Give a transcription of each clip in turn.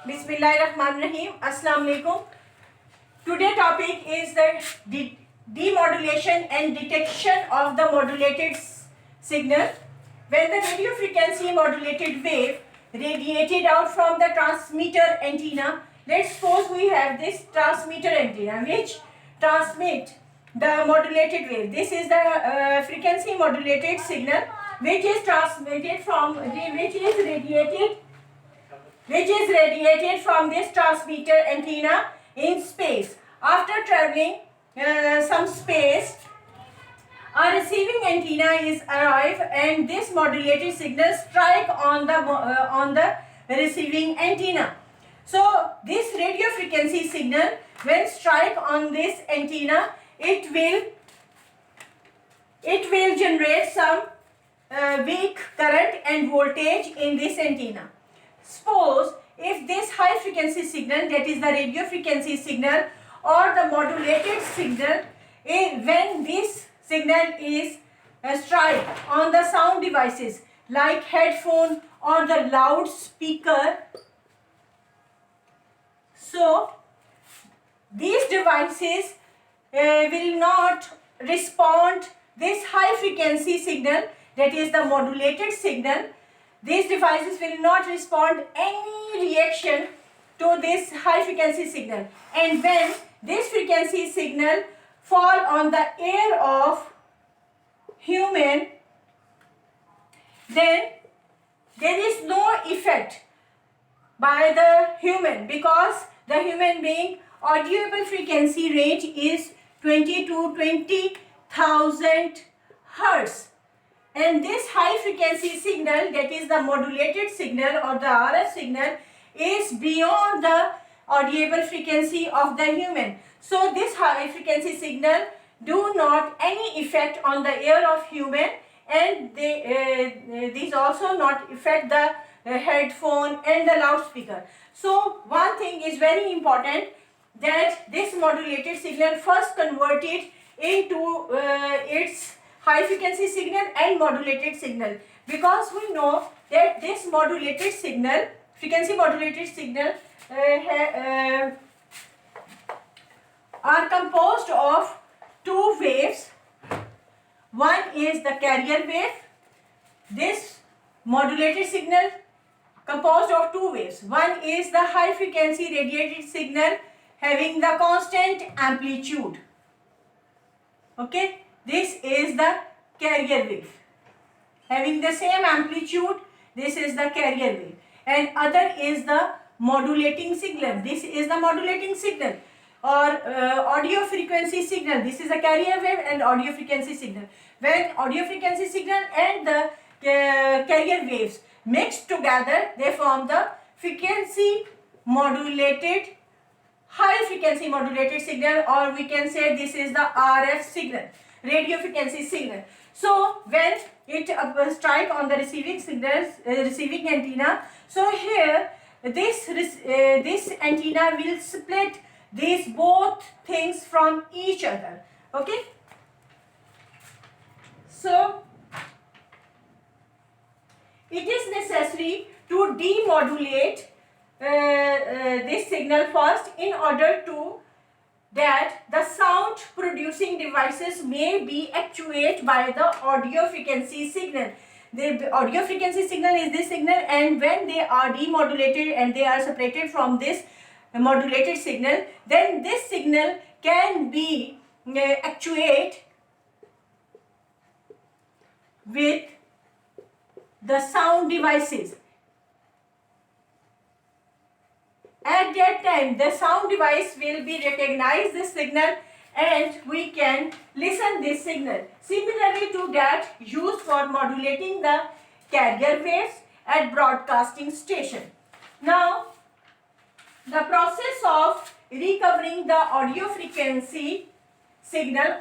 Bismillahirrahmanirrahim. Assalamu alaikum. Today topic is the demodulation and detection of the modulated signal. When the radio frequency modulated wave radiated out from the transmitter antenna, let's suppose we have this transmitter antenna which transmit the modulated wave. This is the frequency modulated signal which is transmitted from which is radiated from this transmitter antenna in space. After traveling some space, a receiving antenna is arrived and this modulated signal strike on the receiving antenna. So this radio frequency signal, when strike on this antenna, it will generate some weak current and voltage in this antenna. Suppose if this high frequency signal, that is the radio frequency signal or the modulated signal, when this signal is strike on the sound devices like headphone or the loudspeaker, so these devices will not respond this high frequency signal, that is the modulated signal. These devices will not respond any reaction to this high frequency signal, and when this frequency signal fall on the ear of human, then there is no effect by the human, because the human being audible frequency range is 20 to 20,000 hertz. And this high frequency signal, that is the modulated signal or the RF signal, is beyond the audible frequency of the human. So this high frequency signal do not any effect on the ear of human, and these also not affect the headphone and the loudspeaker. So one thing is very important, that this modulated signal first converted into its high frequency signal and modulated signal, because we know that this modulated signal, frequency modulated signal are composed of two waves. One is the carrier wave. This modulated signal composed of two waves. One is the high frequency radiated signal having the constant amplitude. Okay. This is the carrier wave having the same amplitude. This is the carrier wave, and other is the modulating signal. This is the modulating signal or audio frequency signal. This is a carrier wave and audio frequency signal. When audio frequency signal and the carrier waves mixed together, they form the frequency modulated, high frequency modulated signal, or we can say this is the RF signal, radio frequency signal. So when it strike on the receiving signals, receiving antenna, so here this antenna will split these both things from each other. Okay. So it is necessary to demodulate this signal first, in order to that the sound producing devices may be actuated by the audio frequency signal. The audio frequency signal is this signal, and when they are demodulated and they are separated from this modulated signal, then this signal can be actuated with the sound devices. At that time, the sound device will be recognize this signal and we can listen this signal. Similarly to that, used for modulating the carrier waves at broadcasting station. Now, the process of recovering the audio frequency signal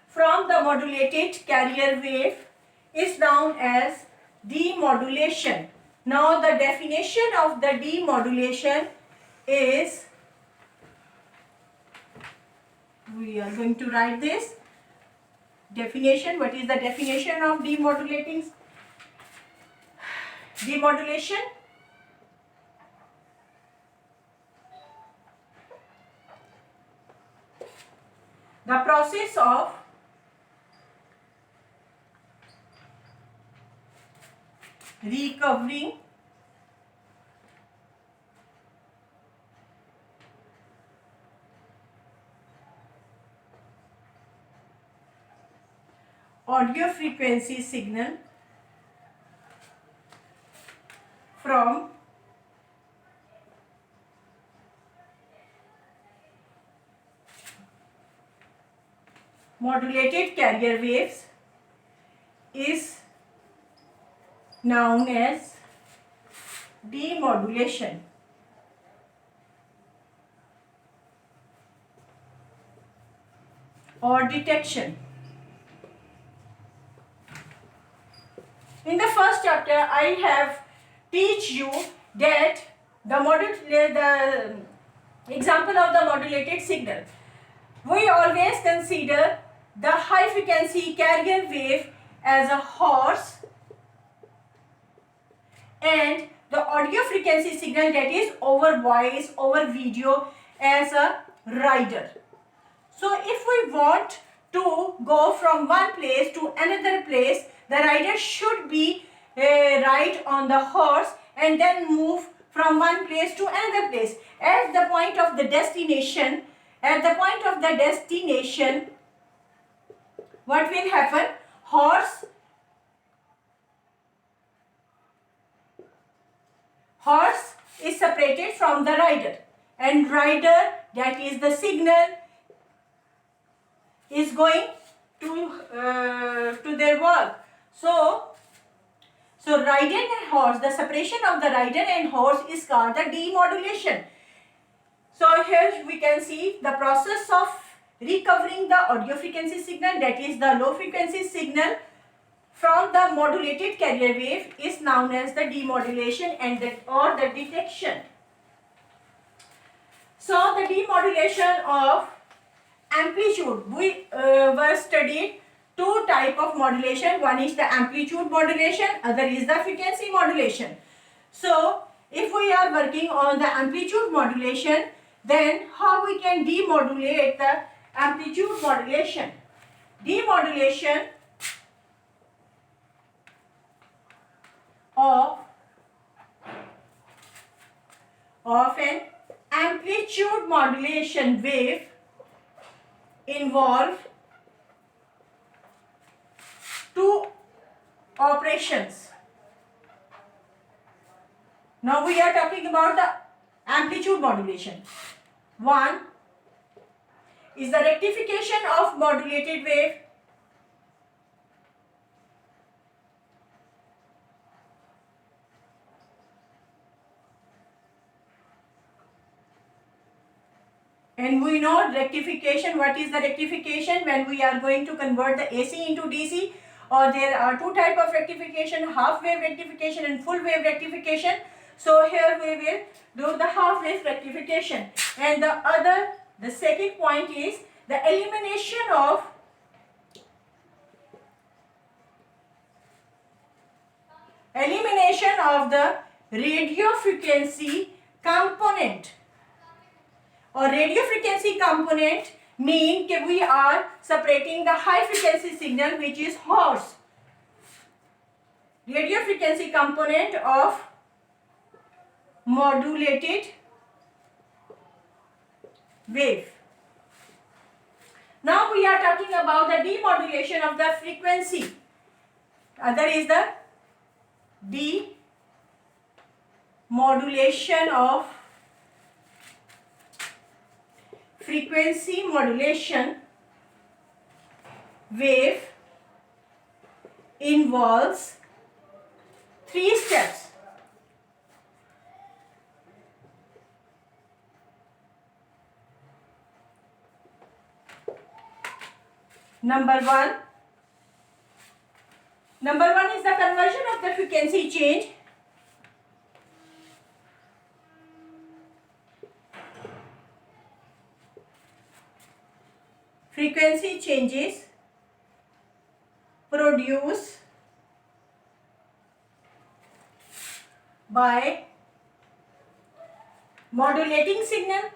from the modulated carrier wave is known as demodulation. Now the definition of the demodulation is, we are going to write this definition. What is the definition of demodulation? the process of recovering audio frequency signal from modulated carrier waves is known as demodulation. Or detection. In the first chapter, I have teach you that the example of the modulated signal. We always consider the high frequency carrier wave as a horse and the audio frequency signal, that is over voice, over video, as a rider. So if we want to go from one place to another place, the rider should be ride on the horse and then move from one place to another place. At the point of the destination, what will happen? Horse is separated from the rider, and rider, that is the signal, is going to their work. So rider and horse, the separation of the rider and horse is called the demodulation. So here we can see the process of recovering the audio frequency signal, that is the low frequency signal, from the modulated carrier wave is known as the demodulation or the detection. So the demodulation of amplitude, we were studied two type of modulation. One is the amplitude modulation, other is the frequency modulation. So if we are working on the amplitude modulation, then how we can demodulate the amplitude modulation? Demodulation of an amplitude modulation wave involve two operations. Now we are talking about the amplitude modulation. One is the rectification of modulated wave. And we know rectification. What is the rectification? When we are going to convert the AC into DC, or there are two types of rectification, half wave rectification and full wave rectification. So here we will do the half wave rectification. And the second point is the elimination of the radio frequency component. Or radio frequency component mean that we are separating the high frequency signal, which is horse. Radio frequency component of modulated wave. Now we are talking about the demodulation of the frequency. Other is the demodulation of frequency modulation wave involves three steps. Number one is the conversion of the frequency change. Frequency changes produced by modulating signal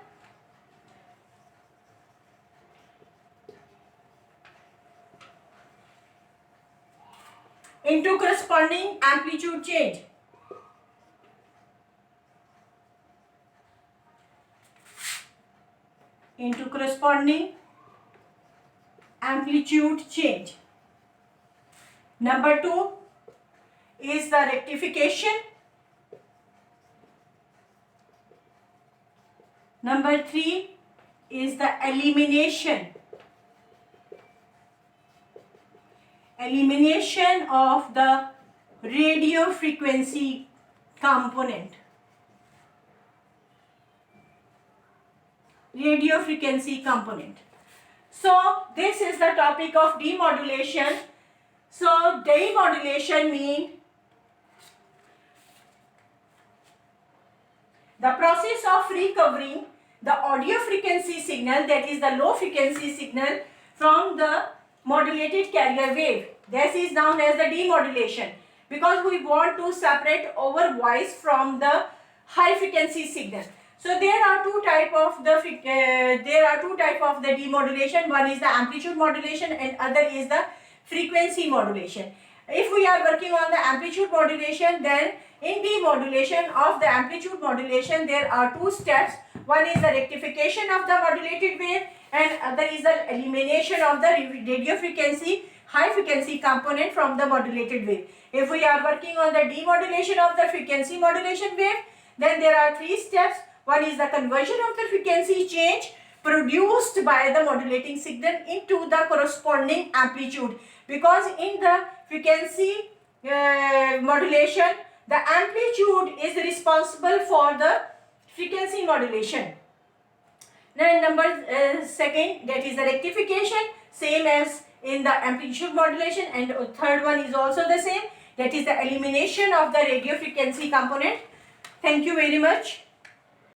into corresponding amplitude change. Into corresponding amplitude change. Number 2 is the rectification. Number 3 is the elimination. Elimination of the radio frequency component. Radio frequency component. So this is the topic of demodulation. So demodulation means the process of recovering the audio frequency signal, that is the low frequency signal, from the modulated carrier wave. This is known as the demodulation, because we want to separate our voice from the high frequency signal. So there are two type of the demodulation. One is the amplitude modulation and other is the frequency modulation. If we are working on the amplitude modulation, then in demodulation of the amplitude modulation there are two steps. One is the rectification of the modulated wave and other is the elimination of the radio frequency high frequency component from the modulated wave. If we are working on the demodulation of the frequency modulation wave, then there are three steps. One is the conversion of the frequency change produced by the modulating signal into the corresponding amplitude, because in the frequency modulation the amplitude is responsible for the frequency modulation. Then number second, that is the rectification, same as in the amplitude modulation, and third one is also the same, that is the elimination of the radio frequency component. Thank you very much.